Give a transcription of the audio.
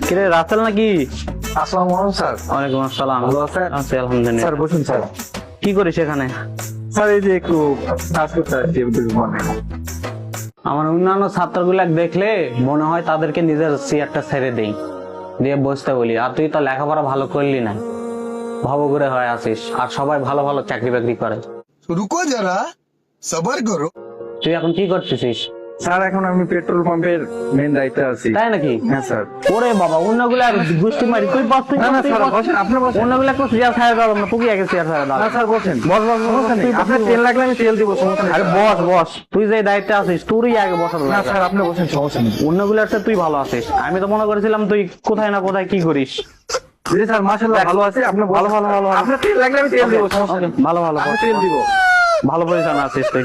কিরে রাসেল নাকি? আসসালামু আলাইকুম স্যার। ওয়ালাইকুম আসসালাম। ভালো আছেন? আছি আলহামদুলিল্লাহ। স্যার বসুন স্যার। কি করিস এখানে? স্যার এই যে একটু কাজ করতে আসছি মানে। আমার অন্যান্য ছাত্রগুলা দেখলে মনে হয় তাদেরকে নিজের চেয়ারটা ছেড়ে দেই, দিয়ে বসতে বলি। আর তুই তো লেখাপড়া ভালো করলি না, ভবঘুরে হয়ে আছিস, আর সবাই ভালো ভালো চাকরি বাকরি করে। रुको जरा सबर करो। তুই এখন কি করতেছিস? স্যার এখন আমি পেট্রোল পাম্পের মেন দায়িত্বে আছি। তাই নাকি? হ্যাঁ স্যার। ওরে বাবা, অন্যগুলা গোষ্ঠী মারি, তুই বস, তুই না না বস, তুই স্যার বস। বসেন, আপনি বসেন। অন্যগুলা একটু চেয়ার ছাড়া দাও না, তুই আগে চেয়ার ছাড়া দাও। না স্যার বসেন। বস বস বস, সমস্যা নেই, তুই বস, আপনার তুই তেল বস। লাগলে আমি তেল দিব, সমস্যা নেই। আরে বস বস, তুই যে দায়িত্বে আছিস তুই আগে বসার না দরকার। স্যার আপনি বসেন, সমস্যা নেই। অন্যগুলার সাথে তুই ভালো আছিস, আমি তো মনে করেছিলাম তুই কোথায় না কোথায় কি করিস। জি স্যার মাশাআল্লাহ ভালো আছে। আপনি ভালো ভালো ভালো ভালো। আপনার তেল লাগলে আমি তেল দিব, সমস্যা নেই। ভালো ভালো আমি তেল দিব। ভালো পজিশন আছিস তুই।